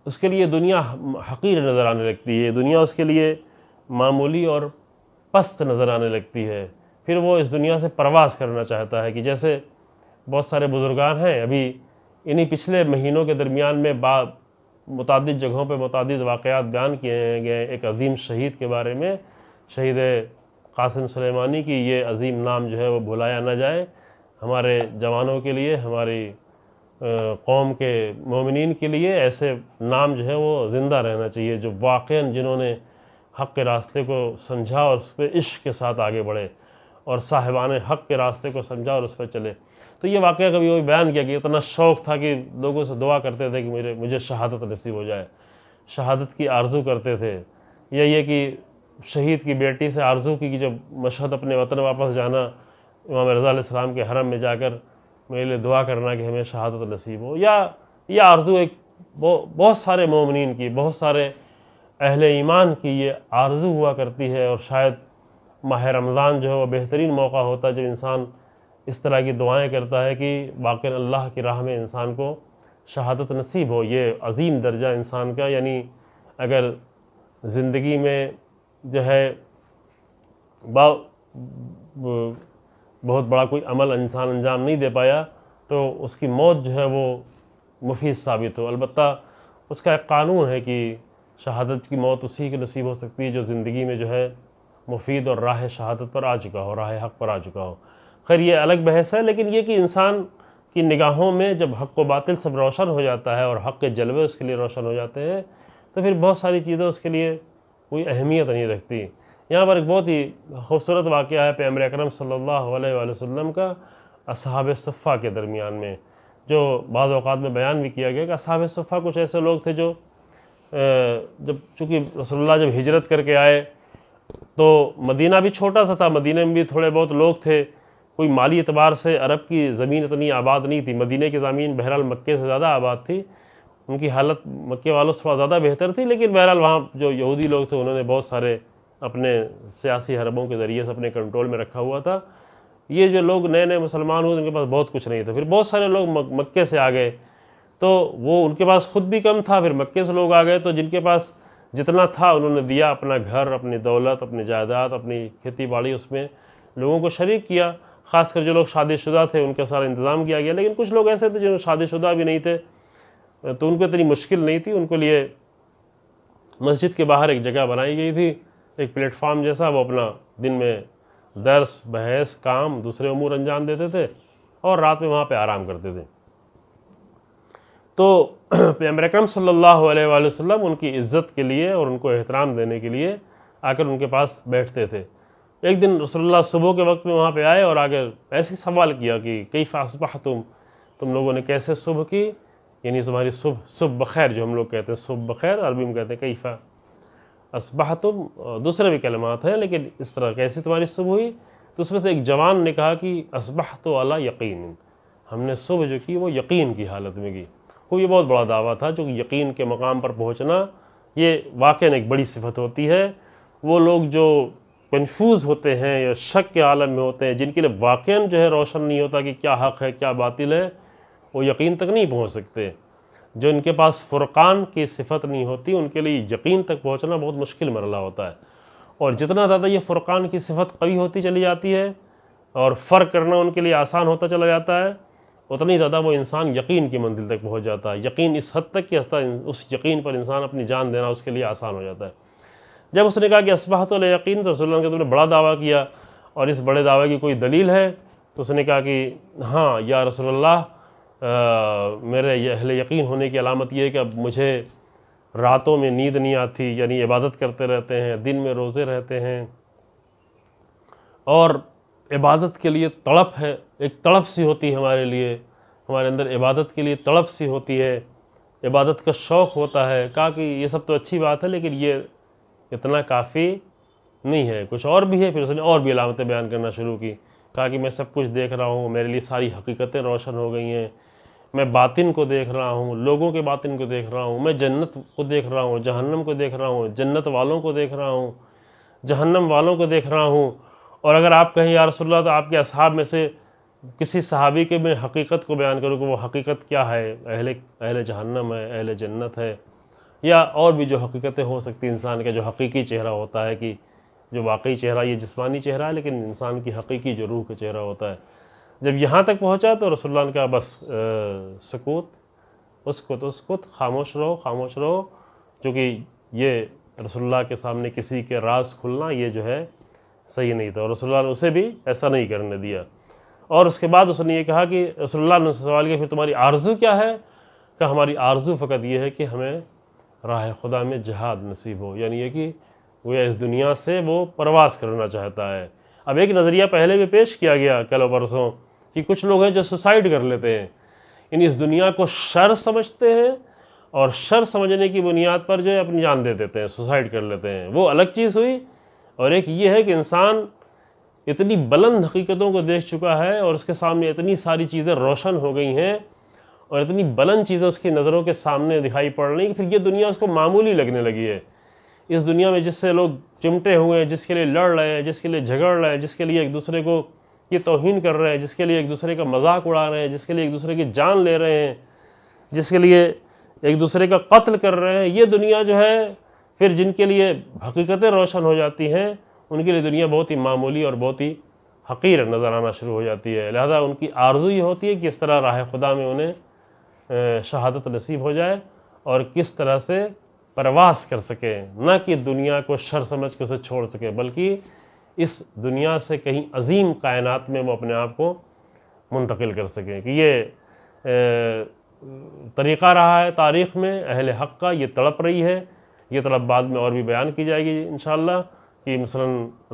اس کے لیے دنیا حقیر نظر آنے لگتی ہے، دنیا اس کے لیے معمولی اور پست نظر آنے لگتی ہے، پھر وہ اس دنیا سے پرواز کرنا چاہتا ہے کہ جیسے بہت سارے بزرگان ہیں، ابھی انہی پچھلے مہینوں کے درمیان میں متعدد جگہوں پہ متعدد واقعات بیان کیے گئے، ایک عظیم شہید کے بارے میں، شہید قاسم سلیمانی کی یہ عظیم نام جو ہے وہ بھلایا نہ جائے، ہمارے جوانوں کے لیے، ہماری قوم کے مومنین کے لیے ایسے نام جو ہے وہ زندہ رہنا چاہیے جو واقعاً جنہوں نے حق کے راستے کو سمجھا اور اس پہ عشق کے ساتھ آگے بڑھے اور صاحبان حق کے راستے کو سمجھا اور اس پہ چلے۔ تو یہ واقعہ کبھی وہ بیان کیا کہ اتنا شوق تھا کہ لوگوں سے دعا کرتے تھے کہ مجھے شہادت نصیب ہو جائے، شہادت کی آرزو کرتے تھے، یا یہ کہ شہید کی بیٹی سے آرزو کی کہ جب مشہد اپنے وطن واپس جانا، امام رضا علیہ السلام کے حرم میں جا کر میرے لیے دعا کرنا کہ ہمیں شہادت نصیب ہو، یا یہ آرزو ایک بہت سارے مومنین کی، بہت سارے اہل ایمان کی یہ آرزو ہوا کرتی ہے، اور شاید ماہ رمضان جو ہے وہ بہترین موقع ہوتا ہے جب انسان اس طرح کی دعائیں کرتا ہے کہ واقعاً اللہ کی راہ میں انسان کو شہادت نصیب ہو۔ یہ عظیم درجہ انسان کا، یعنی اگر زندگی میں جو ہے بہت بڑا کوئی عمل انسان انجام نہیں دے پایا تو اس کی موت جو ہے وہ مفید ثابت ہو۔ البتہ اس کا ایک قانون ہے کہ شہادت کی موت اسی کو نصیب ہو سکتی ہے جو زندگی میں جو ہے مفید اور راہ شہادت پر آ چکا ہو، راہ حق پر آ چکا ہو۔ خیر یہ الگ بحث ہے، لیکن یہ کہ انسان کی نگاہوں میں جب حق و باطل سب روشن ہو جاتا ہے اور حق کے جلوے اس کے لیے روشن ہو جاتے ہیں تو پھر بہت ساری چیزیں اس کے لیے کوئی اہمیت نہیں رکھتی۔ یہاں پر ایک بہت ہی خوبصورت واقعہ ہے پیغمبر اکرم صلی اللہ علیہ وآلہ وسلم کا اصحاب صفہ کے درمیان میں، جو بعض اوقات میں بیان بھی کیا گیا کہ اصحاب صفہ کچھ ایسے لوگ تھے جو جب چونکہ رسول اللہ جب ہجرت کر کے آئے تو مدینہ بھی چھوٹا سا تھا، مدینہ میں بھی تھوڑے بہت لوگ تھے، کوئی مالی اعتبار سے عرب کی زمین اتنی آباد نہیں تھی، مدینہ کی زمین بہرحال مکے سے زیادہ آباد تھی، ان کی حالت مکے والوں سے تھوڑا زیادہ بہتر تھی، لیکن بہرحال وہاں جو یہودی لوگ تھے انہوں نے بہت سارے اپنے سیاسی حربوں کے ذریعے سے اپنے کنٹرول میں رکھا ہوا تھا۔ یہ جو لوگ نئے نئے مسلمان ہوئے ان کے پاس بہت کچھ نہیں تھا، پھر بہت سارے لوگ مکے سے آ گئے تو وہ ان کے پاس خود بھی کم تھا، پھر مکے سے لوگ آ گئے تو جن کے پاس جتنا تھا انہوں نے دیا، اپنا گھر، اپنی دولت، اپنی جائیداد، اپنی کھیتی باڑی اس میں لوگوں کو شریک کیا، خاص کر جو لوگ شادی شدہ تھے ان کا سارا انتظام کیا گیا، لیکن کچھ لوگ ایسے تھے جو شادی شدہ بھی نہیں تھے تو ان کو اتنی مشکل نہیں تھی، ان کے لیے مسجد کے باہر ایک جگہ بنائی گئی تھی، ایک پلیٹ فارم جیسا، وہ اپنا دن میں درس، بحث، کام، دوسرے امور انجام دیتے تھے اور رات میں وہاں پہ آرام کرتے تھے۔ تو پیغمبر اکرم صلی اللہ علیہ وآلہ وسلم ان کی عزت کے لیے اور ان کو احترام دینے کے لیے آ کر ان کے پاس بیٹھتے تھے۔ ایک دن رسول اللہ صبح کے وقت میں وہاں پہ آئے اور آگے ایسے سوال کیا کہ کیف اصبحتم، تم لوگوں نے کیسے صبح کی، یعنی تمہاری صبح بخیر جو ہم لوگ کہتے ہیں، صبح بخیر عربی میں کہتے ہیں کیف اصبحتم، دوسرے بھی کلمات ہیں لیکن اس طرح کیسی تمہاری صبح ہوئی، تو اس میں سے ایک جوان نے کہا کہ اصبحت علی یقین، ہم نے صبح جو کی وہ یقین کی حالت میں کی۔ وہ یہ بہت بڑا دعویٰ تھا، جو یقین کے مقام پر پہنچنا یہ واقعاً ایک بڑی صفت ہوتی ہے۔ وہ لوگ جو کنفیوز ہوتے ہیں یا شک کے عالم میں ہوتے ہیں، جن کے لیے واقعاً جو ہے روشن نہیں ہوتا کہ کیا حق ہے کیا باطل ہے، وہ یقین تک نہیں پہنچ سکتے۔ جو ان کے پاس فرقان کی صفت نہیں ہوتی ان کے لیے یقین تک پہنچنا بہت مشکل مرحلہ ہوتا ہے، اور جتنا زیادہ یہ فرقان کی صفت قوی ہوتی چلی جاتی ہے اور فرق کرنا ان کے لیے آسان ہوتا چلا جاتا ہے، اتنی زیادہ وہ انسان یقین کی منزل تک پہنچ جاتا ہے، یقین اس حد تک کہ اس یقین پر انسان اپنی جان دینا اس کے لیے آسان ہو جاتا ہے۔ جب اس نے کہا کہ اصبحت علی یقین، تو رسول اللہ نے تم نے بڑا دعویٰ کیا اور اس بڑے دعوے کی کوئی دلیل ہے؟ تو اس نے کہا کہ ہاں یا رسول اللہ، میرے اہل یقین ہونے کی علامت یہ ہے کہ اب مجھے راتوں میں نیند نہیں آتی، یعنی عبادت کرتے رہتے ہیں، دن میں روزے رہتے ہیں، اور عبادت کے لیے تڑپ ہے، ایک تڑپ سی ہوتی ہے ہمارے لیے، ہمارے اندر عبادت کے لیے تڑپ سی ہوتی ہے، عبادت کا شوق ہوتا ہے۔ کہا کہ یہ سب تو اچھی بات ہے لیکن یہ اتنا کافی نہیں ہے، کچھ اور بھی ہے۔ پھر اس نے اور بھی علامتیں بیان کرنا شروع کی، کہا کہ میں سب کچھ دیکھ رہا ہوں، میرے لیے ساری حقیقتیں روشن ہو گئی ہیں، میں باطن کو دیکھ رہا ہوں، لوگوں کے باطن کو دیکھ رہا ہوں، میں جنت کو دیکھ رہا ہوں، جہنم کو دیکھ رہا ہوں، جنت والوں کو دیکھ رہا ہوں، جہنم والوں کو دیکھ رہا ہوں۔ اور اگر آپ کہیں یا رسول اللہ تو آپ کے اصحاب میں سے کسی صحابی کے میں حقیقت کو بیان کروں کہ وہ حقیقت کیا ہے، اہل جہنم ہے، اہل جنت ہے، یا اور بھی جو حقیقتیں ہو سکتی انسان کا جو حقیقی چہرہ ہوتا ہے، کہ جو واقعی چہرہ یہ جسمانی چہرہ ہے لیکن انسان کی حقیقی جو روح کا چہرہ ہوتا ہے۔ جب یہاں تک پہنچا تو رسول اللہ نے کہا بس سکوت، اسکت، خاموش رہو، خاموش رہو، چونکہ یہ رسول اللہ کے سامنے کسی کے راز کھلنا یہ جو ہے صحیح نہیں تھا، اور رسول اللہ نے اسے بھی ایسا نہیں کرنے دیا۔ اور اس کے بعد اس نے یہ کہا کہ رسول اللہ نے سوال کیا پھر تمہاری آرزو کیا ہے؟ کہ ہماری آرزو فقط یہ ہے کہ ہمیں راہ خدا میں جہاد نصیب ہو، یعنی یہ کہ وہ اس دنیا سے وہ پرواز کرنا چاہتا ہے۔ اب ایک نظریہ پہلے بھی پیش کیا گیا کل و پرسوں کہ کچھ لوگ ہیں جو سوسائڈ کر لیتے ہیں، یعنی اس دنیا کو شر سمجھتے ہیں اور شر سمجھنے کی بنیاد پر جو ہے اپنی جان دے دیتے ہیں، سوسائڈ کر لیتے ہیں، وہ الگ چیز ہوئی۔ اور ایک یہ ہے کہ انسان اتنی بلند حقیقتوں کو دیکھ چکا ہے اور اس کے سامنے اتنی ساری چیزیں روشن ہو گئی ہیں اور اتنی بلند چیزیں اس کی نظروں کے سامنے دکھائی پڑ رہی ہیں کہ پھر یہ دنیا اس کو معمولی لگنے لگی ہے۔ اس دنیا میں جس سے لوگ چمٹے ہوئے ہیں، جس کے لیے لڑ رہے ہیں، جس کے لیے جھگڑ رہے ہیں، جس کے لیے ایک دوسرے کو یہ توہین کر رہے ہیں، جس کے لیے ایک دوسرے کا مذاق اڑا رہے ہیں، جس کے لیے ایک دوسرے کی جان لے رہے ہیں، جس کے لیے ایک دوسرے کا قتل کر رہے ہیں، یہ دنیا جو ہے پھر جن کے لیے حقیقتیں روشن ہو جاتی ہیں ان کے لیے دنیا بہت ہی معمولی اور بہت ہی حقیر نظر آنا شروع ہو جاتی ہے۔ لہذا ان کی آرزو یہ ہوتی ہے کہ اس طرح راہ خدا میں انہیں شہادت نصیب ہو جائے اور کس طرح سے پرواز کر سکے، نہ کہ دنیا کو شر سمجھ کے اسے چھوڑ سکے، بلکہ اس دنیا سے کہیں عظیم کائنات میں وہ اپنے آپ کو منتقل کر سکیں۔ کہ یہ طریقہ رہا ہے تاریخ میں اہل حق کا، یہ تڑپ رہی ہے، یہ طلب بعد میں اور بھی بیان کی جائے گی انشاءاللہ، کہ مثلا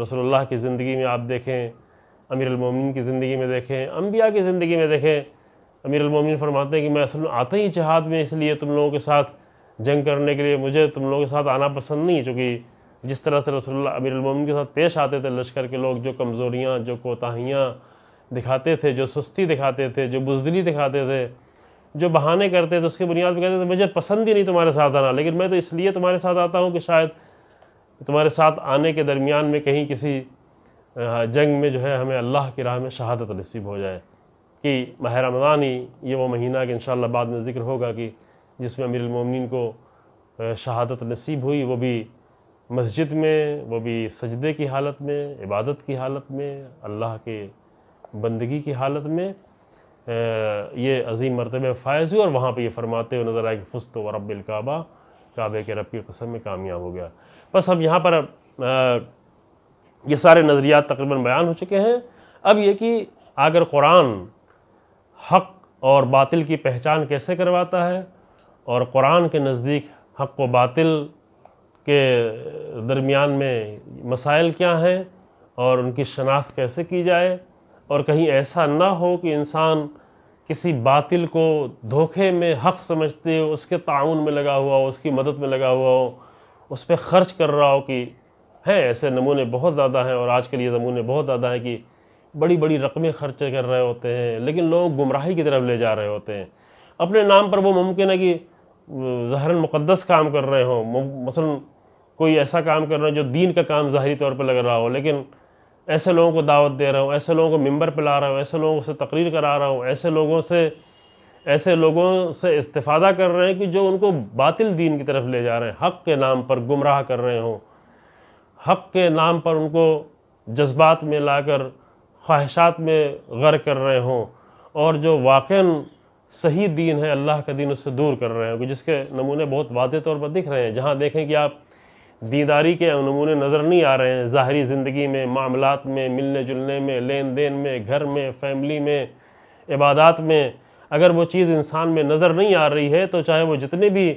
رسول اللہ کی زندگی میں آپ دیکھیں، امیر المومنین کی زندگی میں دیکھیں، انبیاء کی زندگی میں دیکھیں، امیر المومنین فرماتے ہیں کہ میں اصل میں آتا ہی جہاد میں اس لیے تم لوگوں کے ساتھ جنگ کرنے کے لیے، مجھے تم لوگوں کے ساتھ آنا پسند نہیں، چونکہ جس طرح سے رسول اللہ امیر المومنین کے ساتھ پیش آتے تھے لشکر کے لوگ، جو کمزوریاں، جو کوتاہیاں دکھاتے تھے، جو سستی دکھاتے تھے، جو بزدلی دکھاتے تھے، جو بہانے کرتے تھے، اس کے بنیاد پہ کہتے تھے مجھے پسند ہی نہیں تمہارے ساتھ آنا، لیکن میں تو اس لیے تمہارے ساتھ آتا ہوں کہ شاید تمہارے ساتھ آنے کے درمیان میں کہیں کسی جنگ میں جو ہے ہمیں اللہ کی راہ میں شہادت نصیب ہو جائے۔ کہ ماہ رمضان ہی یہ وہ مہینہ کہ انشاءاللہ بعد میں ذکر ہوگا کہ جس میں امیر المومنین کو شہادت نصیب ہوئی، وہ بھی مسجد میں، وہ بھی سجدے کی حالت میں، عبادت کی حالت میں، اللہ کے بندگی کی حالت میں، یہ عظیم مرتبہ فائز ہوئی، اور وہاں پہ یہ فرماتے ہوئے نظر آئے کہ فزت ورب الکعبہ، کعبے کے رب کی قسم میں کامیاب ہو گیا۔ بس اب یہاں پر یہ سارے نظریات تقریباً بیان ہو چکے ہیں۔ اب یہ کہ اگر قرآن حق اور باطل کی پہچان کیسے کرواتا ہے، اور قرآن کے نزدیک حق و باطل کے درمیان میں مسائل کیا ہیں، اور ان کی شناخت کیسے کی جائے، اور کہیں ایسا نہ ہو کہ انسان کسی باطل کو دھوکے میں حق سمجھتے ہو، اس کے تعاون میں لگا ہوا ہو، اس کی مدد میں لگا ہوا ہو، اس پہ خرچ کر رہا ہو۔ کہ ہیں ایسے نمونے بہت زیادہ ہیں، اور آج کے لیے نمونے بہت زیادہ ہیں کہ بڑی بڑی رقمیں خرچ کر رہے ہوتے ہیں، لیکن لوگ گمراہی کی طرف لے جا رہے ہوتے ہیں۔ اپنے نام پر وہ ممکن ہے کہ ظاہراً مقدس کام کر رہے ہوں، مثلا کوئی ایسا کام کر رہے ہیں جو دین کا کام ظاہری طور پہ لگ رہا ہو، لیکن ایسے لوگوں کو دعوت دے رہا ہوں، ایسے لوگوں کو ممبر پہ لا رہا ہوں، ایسے لوگوں سے تقریر کرا رہا ہوں، ایسے لوگوں سے استفادہ کر رہے ہیں کہ جو ان کو باطل دین کی طرف لے جا رہے ہیں، حق کے نام پر گمراہ کر رہے ہوں، حق کے نام پر ان کو جذبات میں لا کر خواہشات میں غرق کر رہے ہوں، اور جو واقعاً صحیح دین ہے، اللہ کا دین، اس سے دور کر رہے ہوں، جس کے نمونے بہت واضح طور پر دکھ رہے ہیں۔ جہاں دیکھیں کہ آپ دینداری کے نمونے نظر نہیں آ رہے ہیں، ظاہری زندگی میں، معاملات میں، ملنے جلنے میں، لین دین میں، گھر میں، فیملی میں، عبادات میں، اگر وہ چیز انسان میں نظر نہیں آ رہی ہے تو چاہے وہ جتنے بھی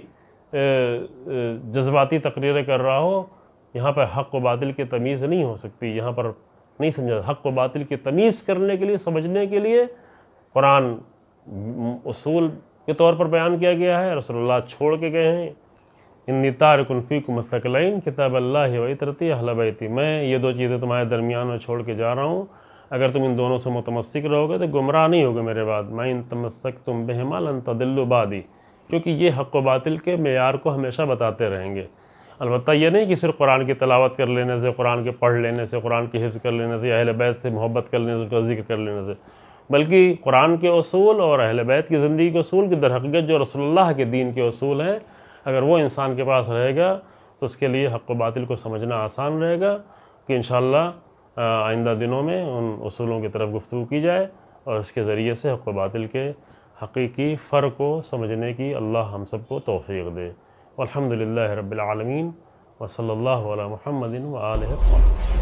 جذباتی تقریریں کر رہا ہو، یہاں پر حق و باطل کی تمیز نہیں ہو سکتی، یہاں پر نہیں سمجھا۔ حق و باطل کی تمیز کرنے کے لیے، سمجھنے کے لیے قرآن اصول کے طور پر بیان کیا گیا ہے، رسول اللہ چھوڑ کے گئے ہیں، انی تارک فیکم الثقلین کتاب اللہ و عطرتی اہل بیتی، میں یہ دو چیزیں تمہارے درمیان میں چھوڑ کے جا رہا ہوں، اگر تم ان دونوں سے متمسک رہو گے تو گمراہ نہیں ہوگے میرے بعد، میں ان تمسکتم بہما لن تضلوا بعدی، کیونکہ یہ حق و باطل کے معیار کو ہمیشہ بتاتے رہیں گے۔ البتہ یہ نہیں کہ صرف قرآن کی تلاوت کر لینے سے، قرآن کے پڑھ لینے سے، قرآن کی حفظ کر لینے سے، اہل بیت سے محبت کر لینے سے، ان کا ذکر کر لینے سے، بلکہ قرآن کے اصول اور اہل بیت کی زندگی کے اصول کی درحقیقت جو رسول اللہ کے دین کے اصول ہیں، اگر وہ انسان کے پاس رہے گا تو اس کے لیے حق و باطل کو سمجھنا آسان رہے گا، کہ انشاءاللہ آئندہ دنوں میں ان اصولوں کی طرف گفتگو کی جائے، اور اس کے ذریعے سے حق و باطل کے حقیقی فرق کو سمجھنے کی اللہ ہم سب کو توفیق دے۔ والحمدللہ رب العالمین، وصلی اللہ علی محمد وآلہ الطاہرین۔